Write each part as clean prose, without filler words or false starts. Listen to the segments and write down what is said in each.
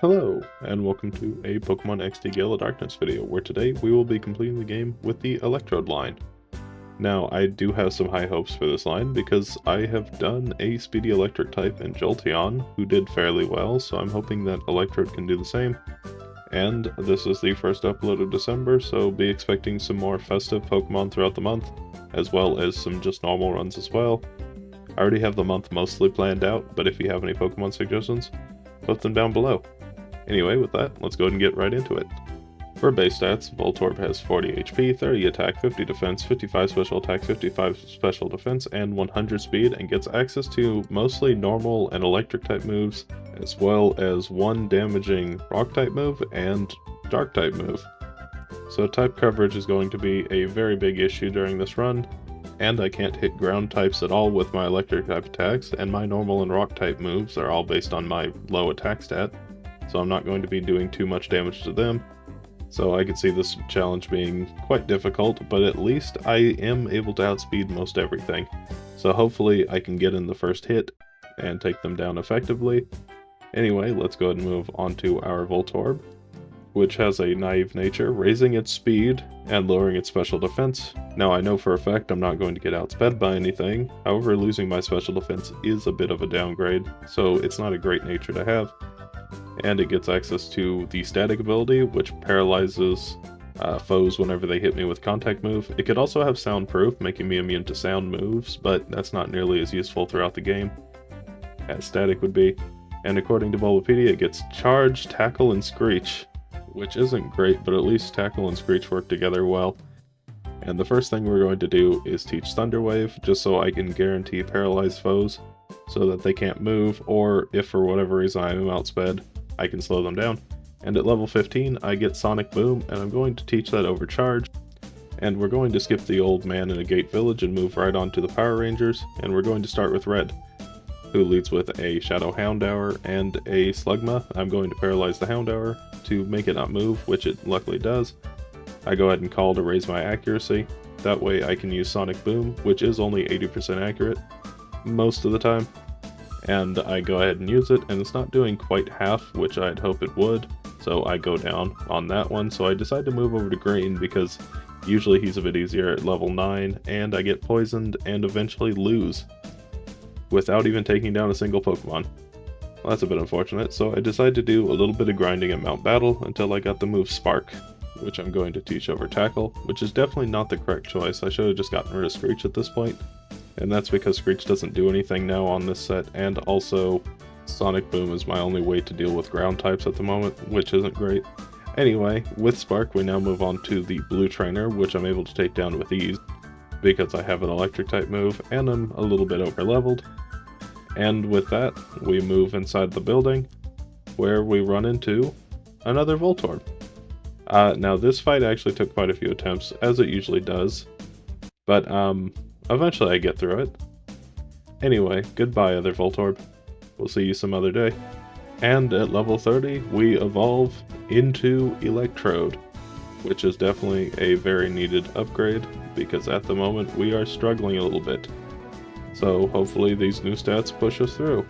Hello, and welcome to a Pokemon XD Gale of Darkness video, where today we will be completing the game with the Electrode line. Now, I do have some high hopes for this line, because I have done a Speedy Electric type in Jolteon, who did fairly well, so I'm hoping that Electrode can do the same. And this is the first upload of December, so be expecting some more festive Pokemon throughout the month, as well as some just normal runs as well. I already have the month mostly planned out, but if you have any Pokemon suggestions, put them down below. Anyway, with that, let's go ahead and get right into it. For base stats, Voltorb has 40 HP, 30 attack, 50 defense, 55 special attack, 55 special defense, and 100 speed, and gets access to mostly normal and electric type moves, as well as one damaging rock type move and dark type move. So type coverage is going to be a very big issue during this run, and I can't hit ground types at all with my electric type attacks, and my normal and rock type moves are all based on my low attack stat. So I'm not going to be doing too much damage to them. So I could see this challenge being quite difficult, but at least I am able to outspeed most everything. So hopefully I can get in the first hit and take them down effectively. Anyway, let's go ahead and move on to our Voltorb, which has a naive nature, raising its speed and lowering its special defense. Now I know for a fact I'm not going to get outsped by anything, however losing my special defense is a bit of a downgrade, so it's not a great nature to have. And it gets access to the static ability, which paralyzes foes whenever they hit me with contact move. It could also have soundproof, making me immune to sound moves, but that's not nearly as useful throughout the game as static would be. And according to Bulbapedia, it gets charge, tackle, and screech, which isn't great, but at least tackle and screech work together well. And the first thing we're going to do is teach Thunder Wave, just so I can guarantee paralyzed foes so that they can't move, or if for whatever reason I am outsped, I can slow them down. And at level 15 I get Sonic Boom, and I'm going to teach that over Charge. And we're going to skip the old man in a gate village and move right on to the Power Rangers, and we're going to start with Red, who leads with a Shadow Houndour and a Slugma. I'm going to paralyze the Houndour to make it not move, which it luckily does. I go ahead and call to raise my accuracy. That way I can use Sonic Boom, which is only 80% accurate most of the time. And I go ahead and use it, and it's not doing quite half, which I'd hope it would, so I go down on that one. So I decide to move over to Green, because usually he's a bit easier at level 9, and I get poisoned and eventually lose, without even taking down a single Pokemon. Well, that's a bit unfortunate, so I decide to do a little bit of grinding at Mount Battle until I got the move Spark, which I'm going to teach over Tackle, which is definitely not the correct choice. I should have just gotten rid of Screech at this point. And that's because Screech doesn't do anything now on this set, and also Sonic Boom is my only way to deal with ground types at the moment, which isn't great. Anyway, with Spark we now move on to the Blue Trainer, which I'm able to take down with ease, because I have an electric type move, and I'm a little bit over leveled. And with that, we move inside the building, where we run into another Voltorb. Now this fight actually took quite a few attempts, as it usually does, but eventually I get through it. Anyway, goodbye other Voltorb. We'll see you some other day. And at level 30, we evolve into Electrode, which is definitely a very needed upgrade, because at the moment we are struggling a little bit. So hopefully these new stats push us through.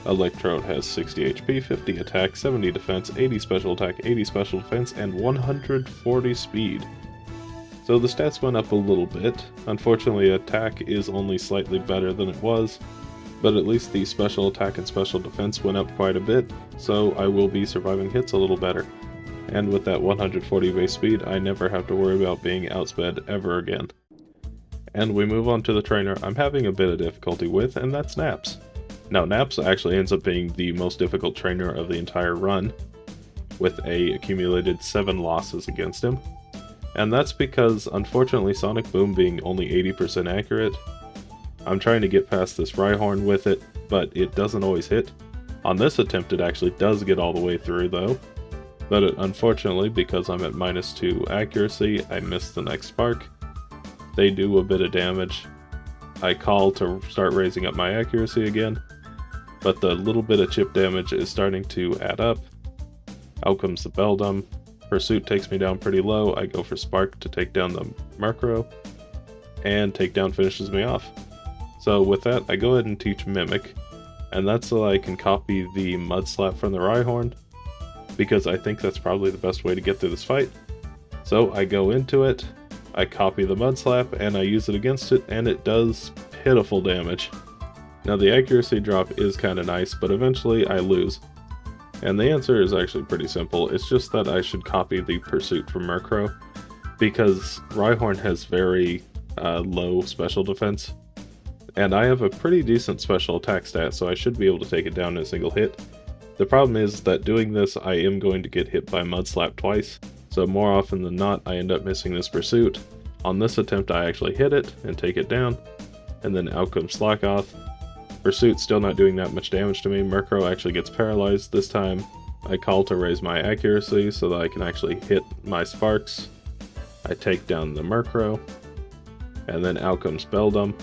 Electrode has 60 HP, 50 attack, 70 defense, 80 special attack, 80 special defense, and 140 speed. So the stats went up a little bit. Unfortunately, attack is only slightly better than it was, but at least the special attack and special defense went up quite a bit, so I will be surviving hits a little better. And with that 140 base speed, I never have to worry about being outsped ever again. And we move on to the trainer I'm having a bit of difficulty with, and that's Naps. Now Naps actually ends up being the most difficult trainer of the entire run, with a accumulated 7 losses against him. And that's because, unfortunately, Sonic Boom being only 80% accurate, I'm trying to get past this Rhyhorn with it, but it doesn't always hit. On this attempt it actually does get all the way through though, but unfortunately, because I'm at -2 accuracy, I missed the next Spark. They do a bit of damage. I call to start raising up my accuracy again, but the little bit of chip damage is starting to add up. Out comes the Beldum. Pursuit takes me down pretty low. I go for Spark to take down the Murkrow, and Takedown finishes me off. So with that, I go ahead and teach Mimic, and that's so I can copy the Mud Slap from the Rhyhorn, because I think that's probably the best way to get through this fight. So I go into it, I copy the Mud Slap, and I use it against it, and it does pitiful damage. Now the accuracy drop is kinda nice, but eventually I lose. And the answer is actually pretty simple, it's just that I should copy the Pursuit from Murkrow, because Rhyhorn has very low special defense, and I have a pretty decent special attack stat, so I should be able to take it down in a single hit. The problem is that doing this, I am going to get hit by Mud Slap twice, so more often than not, I end up missing this Pursuit. On this attempt, I actually hit it and take it down, and then out comes Slackoth. Pursuit still not doing that much damage to me. Murkrow actually gets paralyzed this time. I call to raise my accuracy so that I can actually hit my Sparks. I take down the Murkrow, and then out comes Beldum,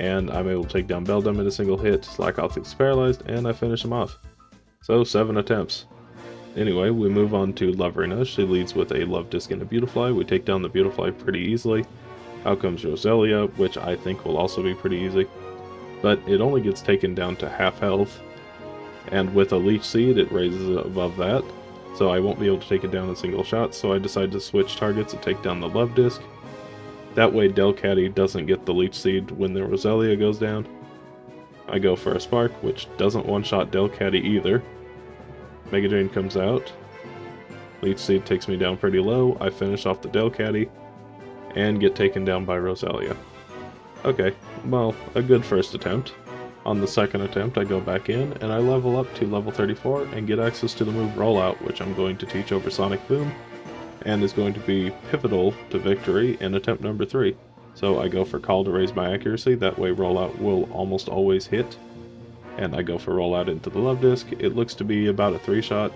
and I'm able to take down Beldum in a single hit. Slackoth gets paralyzed, and I finish him off. So 7 attempts. Anyway, we move on to Loverina. She leads with a Love Disc and a Beautifly. We take down the Beautifly pretty easily. Out comes Roselia, which I think will also be pretty easy, but it only gets taken down to half health, and with a Leech Seed it raises it above that, so I won't be able to take it down in a single shot, so I decide to switch targets and take down the Love Disc. That way Delcatty doesn't get the Leech Seed when the Roselia goes down. I go for a Spark, which doesn't one-shot Delcatty either. Mega Drain comes out. Leech Seed takes me down pretty low. I finish off the Delcatty and get taken down by Roselia. Okay, well, a good first attempt. On the second attempt, I go back in and I level up to level 34 and get access to the move Rollout, which I'm going to teach over Sonic Boom, and is going to be pivotal to victory in attempt number 3. So I go for Call to raise my accuracy, that way Rollout will almost always hit. And I go for Rollout into the Love Disc. It looks to be about a 3-shot,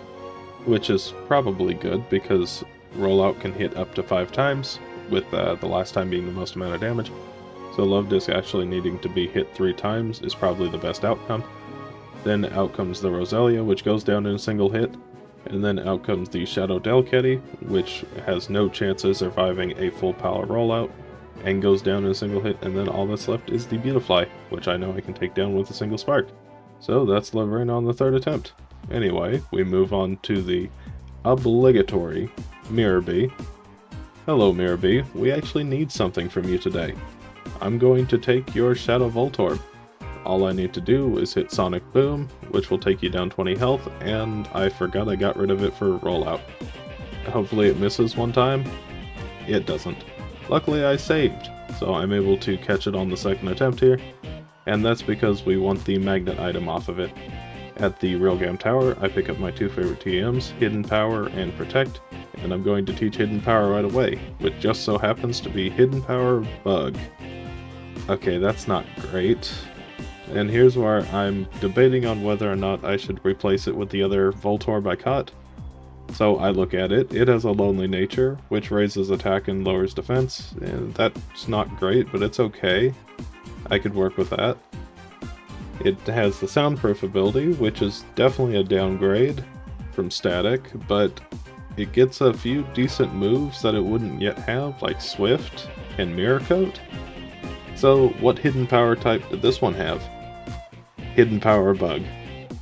which is probably good because Rollout can hit up to 5 times, with the last time being the most amount of damage. So Love Disc actually needing to be hit 3 times is probably the best outcome. Then out comes the Roselia, which goes down in a single hit. And then out comes the Shadow Delcatty, which has no chance of surviving a full power rollout, and goes down in a single hit. And then all that's left is the Beautifly, which I know I can take down with a single Spark. So that's Loverina on the 3rd attempt. Anyway, we move on to the obligatory Mirror Bee. Hello Mirror Bee, we actually need something from you today. I'm going to take your Shadow Voltorb. All I need to do is hit Sonic Boom, which will take you down 20 health, and I forgot I got rid of it for Rollout. Hopefully it misses one time. It doesn't. Luckily I saved, so I'm able to catch it on the 2nd attempt here, and that's because we want the magnet item off of it. At the Railgam Tower, I pick up my 2 favorite TMs, Hidden Power and Protect, and I'm going to teach Hidden Power right away, which just so happens to be Hidden Power Bug. Okay, that's not great. And here's where I'm debating on whether or not I should replace it with the other Voltorb I caught. So I look at it, it has a Lonely Nature, which raises attack and lowers defense, and that's not great, but it's okay. I could work with that. It has the Soundproof ability, which is definitely a downgrade from Static, but it gets a few decent moves that it wouldn't yet have, like Swift and Mirror Coat. So what hidden power type did this one have? Hidden Power Bug.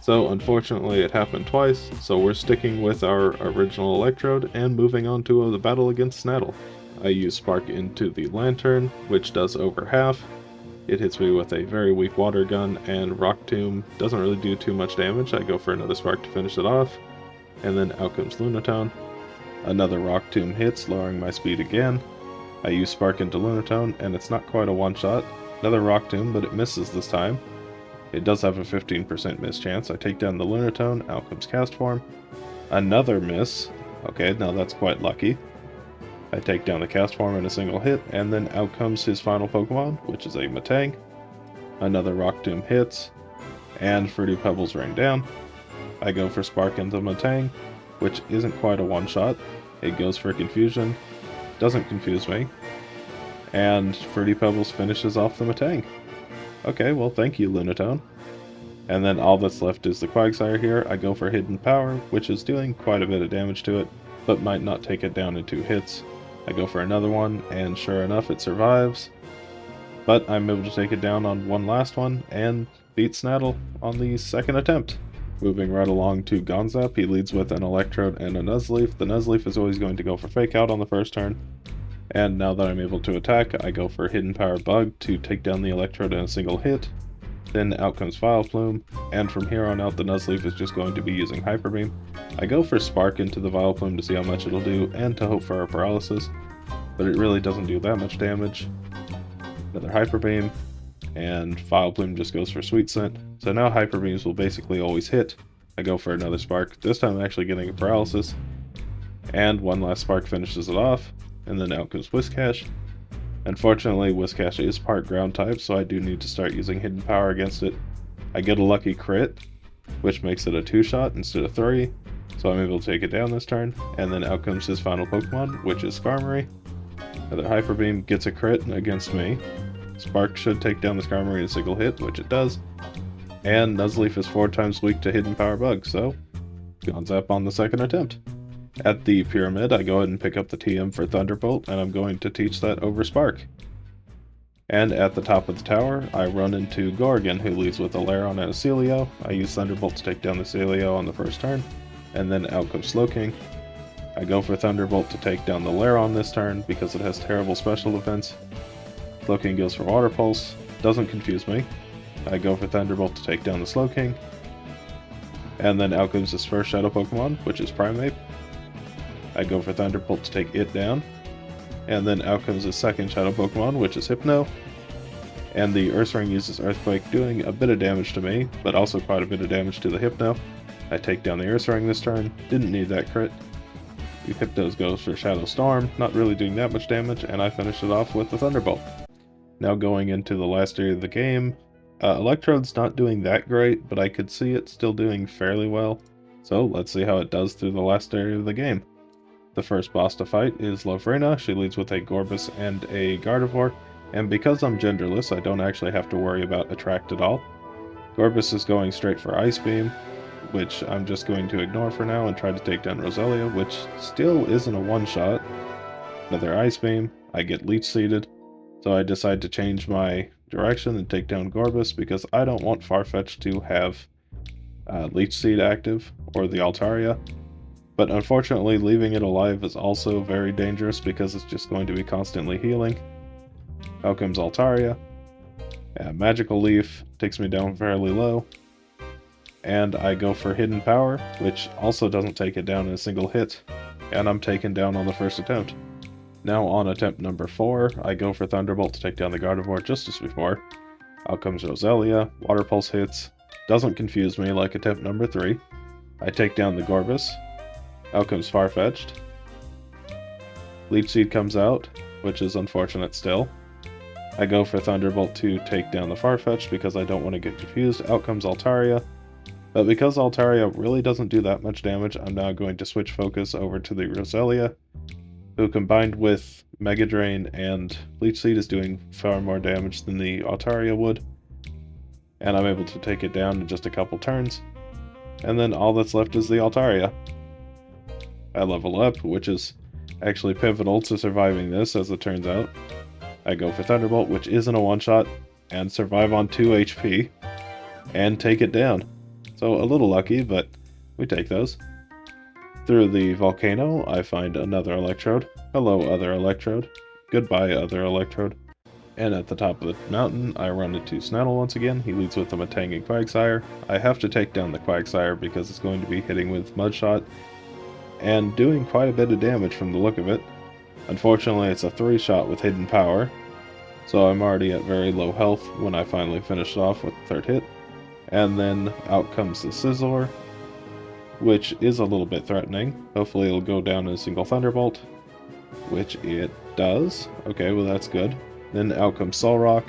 So unfortunately it happened twice, so we're sticking with our original Electrode and moving on to the battle against Snaddle. I use Spark into the Lantern, which does over half. It hits me with a very weak Water Gun, and Rock Tomb doesn't really do too much damage. I go for another Spark to finish it off, and then out comes Lunatone. Another Rock Tomb hits, lowering my speed again. I use Spark into Lunatone, and it's not quite a one-shot. Another Rock Tomb, but it misses this time. It does have a 15% miss chance. I take down the Lunatone, out comes Cast Form. Another miss. Okay, now that's quite lucky. I take down the Cast Form in a single hit, and then out comes his final Pokemon, which is a Matang. Another Rock Tomb hits, and Fruity Pebbles rain down. I go for Spark into Matang, which isn't quite a one-shot. It goes for Confusion, doesn't confuse me, and Fruity Pebbles finishes off the Matang. Okay, well thank you Lunatone. And then all that's left is the Quagsire here. I go for Hidden Power, which is doing quite a bit of damage to it, but might not take it down in 2 hits. I go for another one, and sure enough it survives. But I'm able to take it down on one last one, and beat Snaddle on the 2nd attempt. Moving right along to Gonzap, he leads with an Electrode and a Nuzleaf. The Nuzleaf is always going to go for Fake Out on the first turn. And now that I'm able to attack, I go for Hidden Power Bug to take down the Electrode in a single hit. Then out comes Vileplume, and from here on out the Nuzleaf is just going to be using Hyper Beam. I go for Spark into the Vileplume to see how much it'll do, and to hope for a Paralysis, but it really doesn't do that much damage. Another Hyper Beam, and Vileplume just goes for Sweet Scent. So now Hyper Beams will basically always hit. I go for another Spark, this time I'm actually getting a Paralysis, and one last Spark finishes it off, and then out comes Whiscash. Unfortunately, Whiscash is part ground type, so I do need to start using Hidden Power against it. I get a lucky crit, which makes it a 2-shot instead of 3, so I'm able to take it down this turn, and then out comes his final Pokemon, which is Skarmory. Another Hyper Beam gets a crit against me. Spark should take down the Skarmory in a single hit, which it does, and Nuzleaf is 4 times weak to Hidden Power Bug, so Gonzap on the second attempt. At the Pyramid, I go ahead and pick up the TM for Thunderbolt, and I'm going to teach that over Spark. And at the top of the tower, I run into Gorgon, who leads with a Lairon and a Celio. I use Thunderbolt to take down the Celio on the first turn, and then out comes Slowking. I go for Thunderbolt to take down the Lairon this turn, because it has terrible special defense. Slowking goes for Water Pulse, doesn't confuse me. I go for Thunderbolt to take down the Slowking. And then out comes his first Shadow Pokemon, which is Primeape. I go for Thunderbolt to take it down, and then out comes his second Shadow Pokemon, which is Hypno, and the Ursaring uses Earthquake, doing a bit of damage to me, but also quite a bit of damage to the Hypno. I take down the Ursaring this turn, didn't need that crit. The Hypnos goes for Shadow Storm, not really doing that much damage, and I finish it off with the Thunderbolt. Now going into the last area of the game, Electrode's not doing that great, but I could see it still doing fairly well, so let's see how it does through the last area of the game. The first boss to fight is Lovrena. She leads with a Gorbis and a Gardevoir, and because I'm genderless, I don't actually have to worry about Attract at all. Gorbis is going straight for Ice Beam, which I'm just going to ignore for now and try to take down Roselia, which still isn't a one-shot. Another Ice Beam, I get Leech Seeded, so I decide to change my direction and take down Gorbis because I don't want Farfetch'd to have Leech Seed active, or the Altaria. But unfortunately, leaving it alive is also very dangerous because it's just going to be constantly healing. Out comes Altaria. Magical Leaf takes me down fairly low. And I go for Hidden Power, which also doesn't take it down in a single hit. And I'm taken down on the first attempt. Now on attempt number 4, I go for Thunderbolt to take down the Gardevoir just as before. Out comes Roselia, Water Pulse hits, doesn't confuse me like attempt number 3. I take down the Gorbis. Out comes Farfetch'd. Leech Seed comes out, which is unfortunate still. I go for Thunderbolt to take down the Farfetch'd because I don't want to get confused. Out comes Altaria. But because Altaria really doesn't do that much damage, I'm now going to switch focus over to the Roselia, who combined with Mega Drain and Leech Seed is doing far more damage than the Altaria would. And I'm able to take it down in just a couple turns. And then all that's left is the Altaria. I level up, which is actually pivotal to surviving this, as it turns out. I go for Thunderbolt, which isn't a one-shot, and survive on 2 HP, and take it down. So a little lucky, but we take those. Through the volcano, I find another Electrode. Hello, other Electrode. Goodbye, other Electrode. And at the top of the mountain, I run into Snattle once again. He leads with a Metang and Quagsire. I have to take down the Quagsire because it's going to be hitting with Mudshot, and doing quite a bit of damage from the look of it. Unfortunately, it's a 3-shot with Hidden Power, so I'm already at very low health when I finally finish it off with the third hit. And then out comes the Scizor, which is a little bit threatening. Hopefully it'll go down in a single Thunderbolt, which it does. Okay, well that's good. Then out comes Solrock,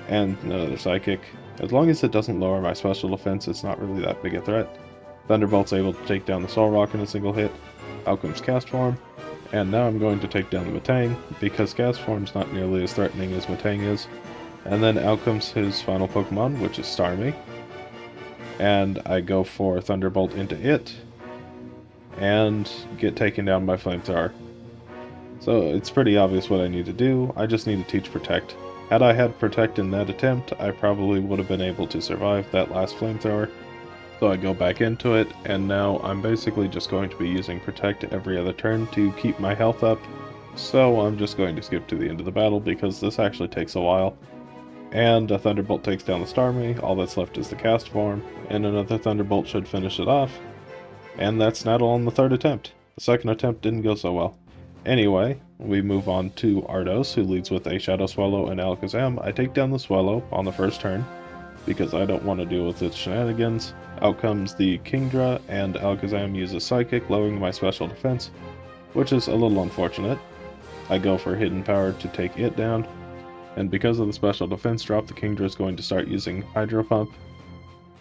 and another Psychic. As long as it doesn't lower my special defense, it's not really that big a threat. Thunderbolt's able to take down the Solrock in a single hit. Out comes Castform, and now I'm going to take down the Metang, because Castform's not nearly as threatening as Metang is. And then out comes his final Pokemon, which is Starmie. And I go for Thunderbolt into it, and get taken down by Flamethrower. So it's pretty obvious what I need to do, I just need to teach Protect. Had I had Protect in that attempt, I probably would have been able to survive that last Flamethrower. So I go back into it, and now I'm basically just going to be using Protect every other turn to keep my health up. So I'm just going to skip to the end of the battle because this actually takes a while. And a Thunderbolt takes down the Starmie, all that's left is the cast form, and another Thunderbolt should finish it off. And that's Snattle on the third attempt. The second attempt didn't go so well. Anyway, we move on to Ardos, who leads with a Shadow Swallow and Alakazam. I take down the Swallow on the first turn, because I don't want to deal with its shenanigans. Out comes the Kingdra, and Alakazam uses Psychic, lowering my special defense, which is a little unfortunate. I go for Hidden Power to take it down, and because of the special defense drop, the Kingdra is going to start using Hydro Pump,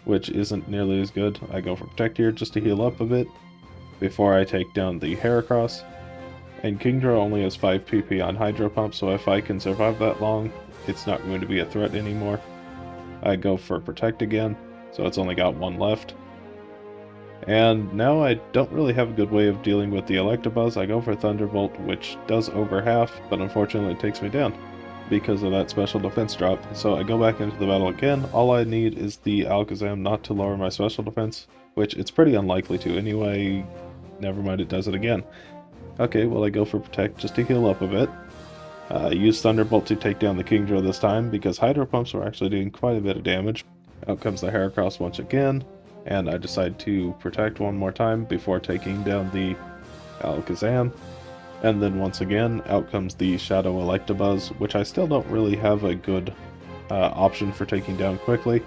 which isn't nearly as good. I go for Protect here just to heal up a bit, before I take down the Heracross. And Kingdra only has 5 PP on Hydro Pump, so if I can survive that long, it's not going to be a threat anymore. I go for Protect again, so it's only got 1 left. And now I don't really have a good way of dealing with the Electabuzz. I go for Thunderbolt, which does over half, but unfortunately it takes me down because of that special defense drop. So I go back into the battle again. All I need is the Alakazam not to lower my special defense, which it's pretty unlikely to anyway. Never mind, it does it again. Okay, well I go for Protect just to heal up a bit. Use Thunderbolt to take down the Kingdra this time, because Hydro Pumps were actually doing quite a bit of damage. Out comes the Heracross once again, and I decide to Protect one more time before taking down the Alakazam. And then once again, out comes the Shadow Electabuzz, which I still don't really have a good option for taking down quickly.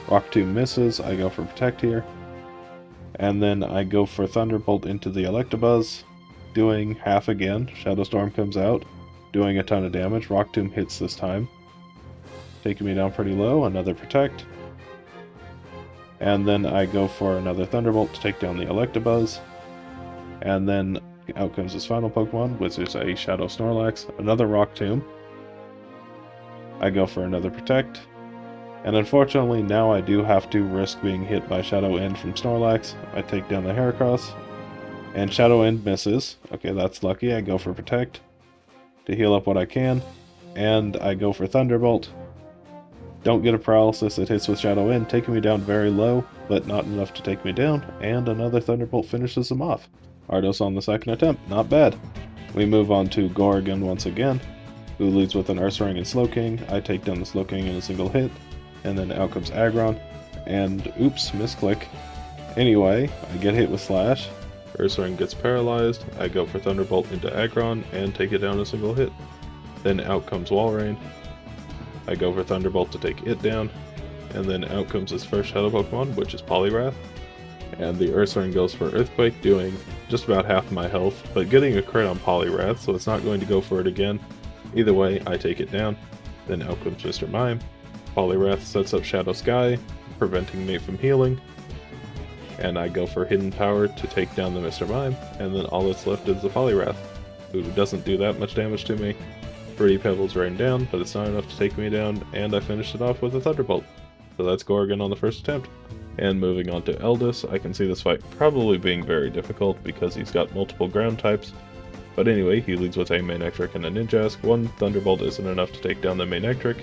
Rock Tomb misses, I go for Protect here. And then I go for Thunderbolt into the Electabuzz, doing half again. Shadow Storm comes out, doing a ton of damage. Rock Tomb hits this time, taking me down pretty low. Another Protect. And then I go for another Thunderbolt to take down the Electabuzz. And then out comes his final Pokemon, which is a Shadow Snorlax, another Rock Tomb. I go for another Protect. And unfortunately, now I do have to risk being hit by Shadow End from Snorlax. I take down the Heracross, and Shadow End misses. Okay, that's lucky. I go for Protect to heal up what I can, and I go for Thunderbolt. Don't get a paralysis, it hits with Shadow End, taking me down very low, but not enough to take me down, and another Thunderbolt finishes him off. Ardos on the second attempt, not bad. We move on to Gorgon once again, who leads with an Ursaring and Slowking. I take down the Slowking in a single hit, and then out comes Aggron, and oops, misclick. Anyway, I get hit with Slash. Ursaring gets paralyzed, I go for Thunderbolt into Aggron and take it down in a single hit. Then out comes Walrein. I go for Thunderbolt to take it down, and then out comes his first Shadow Pokemon, which is Poliwrath. And the Ursaring goes for Earthquake, doing just about half my health, but getting a crit on Poliwrath, so it's not going to go for it again. Either way, I take it down. Then out comes Mr. Mime. Poliwrath sets up Shadow Sky, preventing me from healing. And I go for Hidden Power to take down the Mr. Mime, and then all that's left is the Poliwrath, who doesn't do that much damage to me. Pretty Pebbles rain down, but it's not enough to take me down, and I finished it off with a Thunderbolt. So that's Gorgon on the first attempt. And moving on to Eldis, I can see this fight probably being very difficult because he's got multiple ground types. But anyway, he leads with a Manectric and a Ninjask. One Thunderbolt isn't enough to take down the Manectric.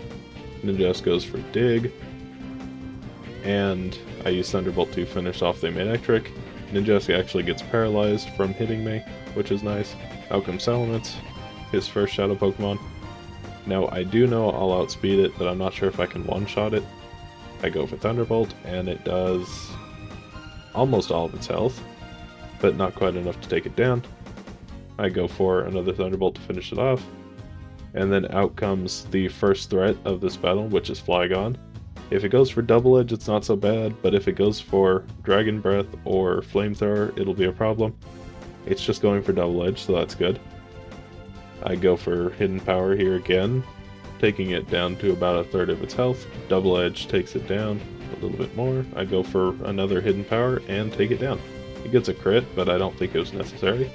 Ninjask goes for Dig, and I use Thunderbolt to finish off the Manectric. Ninjask actually gets paralyzed from hitting me, which is nice. Out comes Salamence, his first Shadow Pokemon. Now I do know I'll outspeed it, but I'm not sure if I can one-shot it. I go for Thunderbolt, and it does almost all of its health, but not quite enough to take it down. I go for another Thunderbolt to finish it off, and then out comes the first threat of this battle, which is Flygon. If it goes for Double Edge, it's not so bad, but if it goes for Dragon Breath or Flamethrower, it'll be a problem. It's just going for Double Edge, so that's good. I go for Hidden Power here again, taking it down to about a third of its health. Double Edge takes it down a little bit more. I go for another Hidden Power and take it down. It gets a crit, but I don't think it was necessary.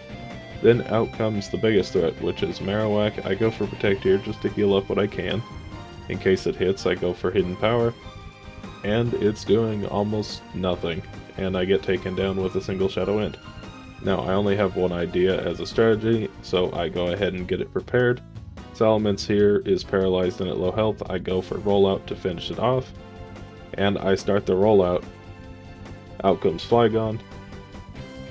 Then out comes the biggest threat, which is Marowak. I go for Protect here just to heal up what I can. In case it hits, I go for Hidden Power, and it's doing almost nothing, and I get taken down with a single Shadow End. Now, I only have one idea as a strategy, so I go ahead and get it prepared. Salamence here is paralyzed and at low health. I go for Rollout to finish it off, and I start the Rollout. Out comes Flygon.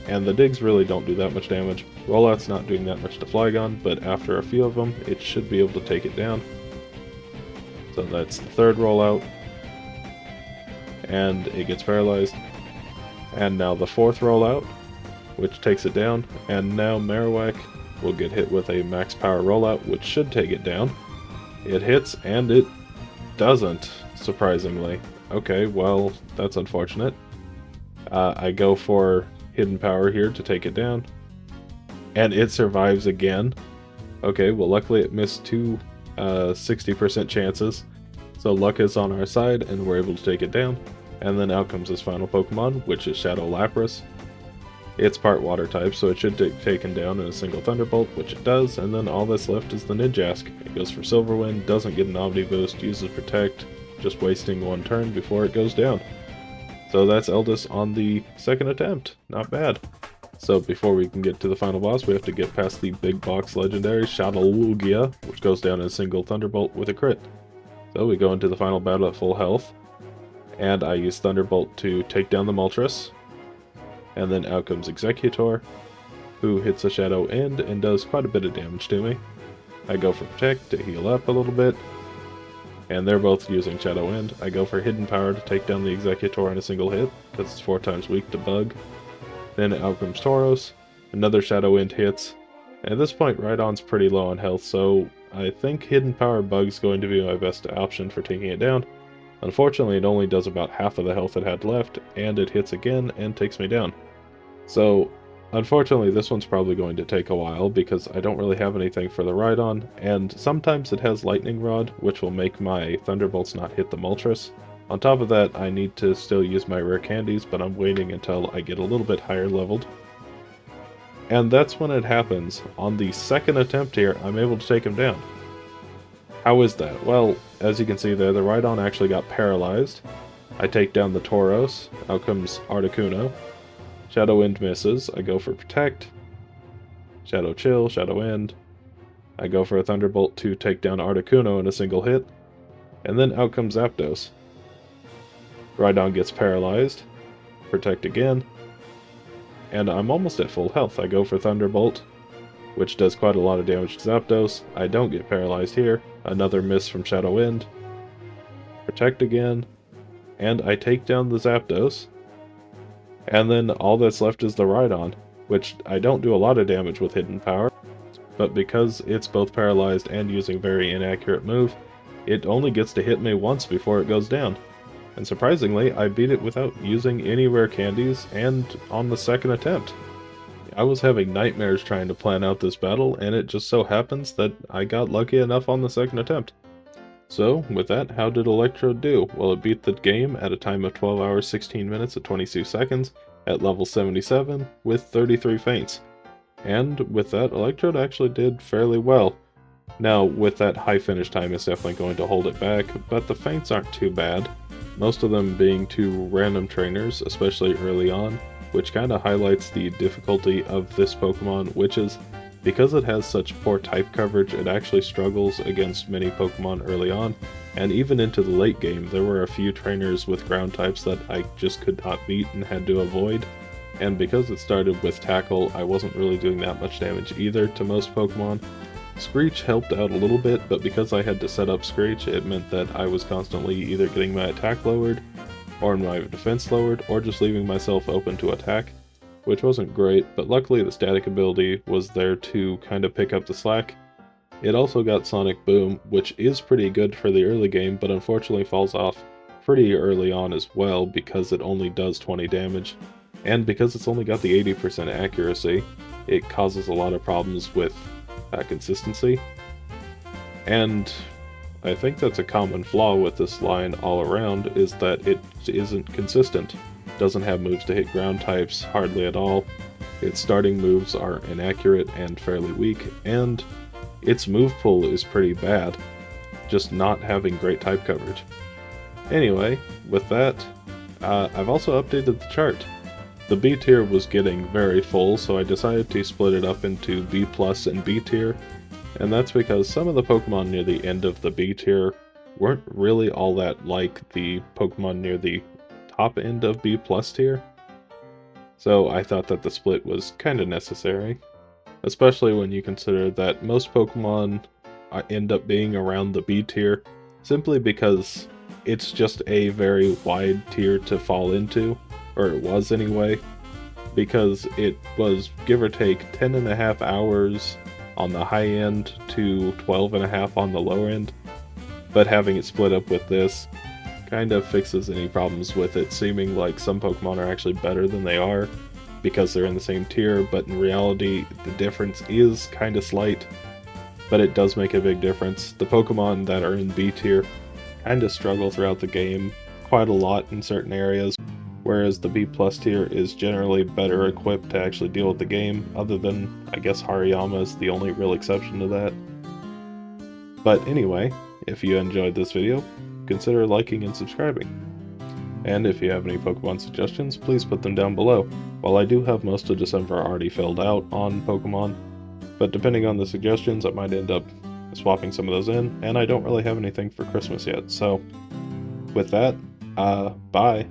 And the digs really don't do that much damage. Rollout's not doing that much to Flygon, but after a few of them, it should be able to take it down. So that's the third rollout. And it gets paralyzed. And now the fourth rollout, which takes it down. And now Marowak will get hit with a max power rollout, which should take it down. It hits, and it doesn't, surprisingly. Okay, well, that's unfortunate. I go for Hidden Power here to take it down. And it survives again. Okay, well luckily it missed two 60% chances. So luck is on our side, and we're able to take it down. And then out comes this final Pokemon, which is Shadow Lapras. It's part water type, so it should get taken down in a single Thunderbolt, which it does, and then all that's left is the Ninjask. It goes for Silver Wind, doesn't get an Omni Boost, uses Protect, just wasting one turn before it goes down. So that's Eldest on the second attempt. Not bad. So before we can get to the final boss, we have to get past the big box legendary Shadowlugia, which goes down in a single Thunderbolt with a crit. So we go into the final battle at full health, and I use Thunderbolt to take down the Moltres. And then out comes Executor, who hits a Shadow End and does quite a bit of damage to me. I go for Protect to heal up a little bit, and they're both using Shadow End. I go for Hidden Power to take down the Executor in a single hit, because it's 4 times weak to Bug. Then out comes Tauros, another Shadow End hits. At this point, Rhydon's pretty low on health, so I think Hidden Power Bug's going to be my best option for taking it down. Unfortunately, it only does about half of the health it had left, and it hits again and takes me down. So, unfortunately, this one's probably going to take a while, because I don't really have anything for the Rhydon, and sometimes it has Lightning Rod, which will make my Thunderbolts not hit the Moltres. On top of that, I need to still use my rare candies, but I'm waiting until I get a little bit higher leveled. And that's when it happens. On the second attempt here, I'm able to take him down. How is that? Well, as you can see there, the Rhydon actually got paralyzed. I take down the Tauros. Out comes Articuno. Shadow End misses. I go for Protect. Shadow Chill, Shadow End. I go for a Thunderbolt to take down Articuno in a single hit. And then out comes Zapdos. Rhydon gets paralyzed. Protect again. And I'm almost at full health. I go for Thunderbolt, which does quite a lot of damage to Zapdos. I don't get paralyzed here. Another miss from Shadow End. Protect again. And I take down the Zapdos. And then all that's left is the Rhydon, which I don't do a lot of damage with Hidden Power. But because it's both paralyzed and using a very inaccurate move, it only gets to hit me once before it goes down. And surprisingly, I beat it without using any rare candies and on the second attempt. I was having nightmares trying to plan out this battle, and it just so happens that I got lucky enough on the second attempt. So, with that, how did Electrode do? Well, it beat the game at a time of 12 hours, 16 minutes, and 22 seconds, at level 77, with 33 feints. And with that, Electrode actually did fairly well. Now, with that high finish time, it's definitely going to hold it back, but the feints aren't too bad. Most of them being to random trainers, especially early on, which kind of highlights the difficulty of this Pokemon, which is, because it has such poor type coverage, it actually struggles against many Pokemon early on, and even into the late game, there were a few trainers with ground types that I just could not beat and had to avoid. And because it started with Tackle, I wasn't really doing that much damage either to most Pokemon. Screech helped out a little bit, but because I had to set up Screech, it meant that I was constantly either getting my attack lowered, or my defense lowered, or just leaving myself open to attack, which wasn't great, but luckily the static ability was there to kind of pick up the slack. It also got Sonic Boom, which is pretty good for the early game, but unfortunately falls off pretty early on as well because it only does 20 damage. And because it's only got the 80% accuracy, it causes a lot of problems with consistency. And I think that's a common flaw with this line all around, is that it isn't consistent. It doesn't have moves to hit ground types hardly at all. Its starting moves are inaccurate and fairly weak, and its move pool is pretty bad, just not having great type coverage. Anyway, with that, I've also updated the chart. The B tier was getting very full, so I decided to split it up into B plus and B tier, and that's because some of the Pokemon near the end of the B tier weren't really all that like the Pokemon near the top end of B plus tier. So I thought that the split was kind of necessary, especially when you consider that most Pokemon end up being around the B tier, simply because it's just a very wide tier to fall into, or it was anyway, because it was give or take 10.5 hours on the high end to 12.5 on the low end, but having it split up with this kind of fixes any problems with it seeming like some Pokemon are actually better than they are because they're in the same tier, but in reality the difference is kind of slight, but it does make a big difference. The Pokemon that are in B tier kind of struggle throughout the game quite a lot in certain areas, whereas the B plus tier is generally better equipped to actually deal with the game, other than, I guess, Hariyama is the only real exception to that. But anyway, if you enjoyed this video, consider liking and subscribing. And if you have any Pokemon suggestions, please put them down below. While I do have most of December already filled out on Pokemon, but depending on the suggestions, I might end up swapping some of those in, and I don't really have anything for Christmas yet, so with that, bye!